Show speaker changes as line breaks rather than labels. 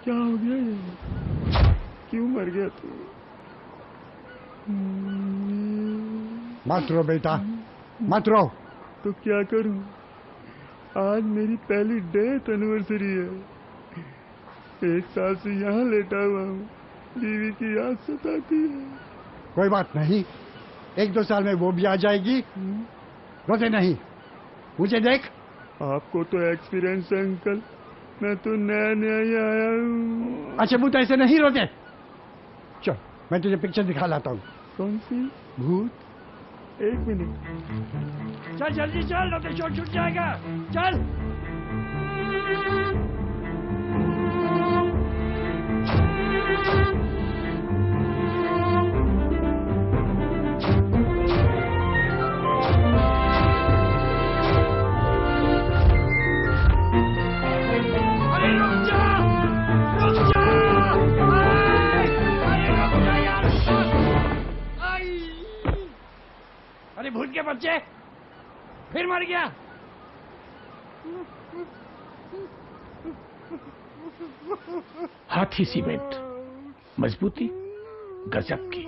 क्या हो गया ये? क्यों मर गया तू?
मत रो बेटा, मत रो।
तो क्या करूं? आज मेरी पहली डेथ एनिवर्सरी है। 1 साल से यहाँ लेटा हुआ हूँ। बीवी की याद सताती है।
कोई बात नहीं, 1-2 साल में वो भी आ जाएगी। रोते नहीं, मुझे देख।
आपको तो एक्सपीरियंस है अंकल, मैं तो नया नया ही आया हूँ।
अच्छा मुझे ऐसे नहीं रोते। चल मैं तुझे पिक्चर दिखा लाता हूँ।
कौन सी? भूत? 1 मिनट।
चल जल्दी चल, नहीं तो शॉट छूट जाएगा। चल। अरे रुक जा, रुक जा। अरे रुक जा यार। अरे भूत के बच्चे, फिर मर गया।
हाथी सीमेंट, मजबूती गजब की।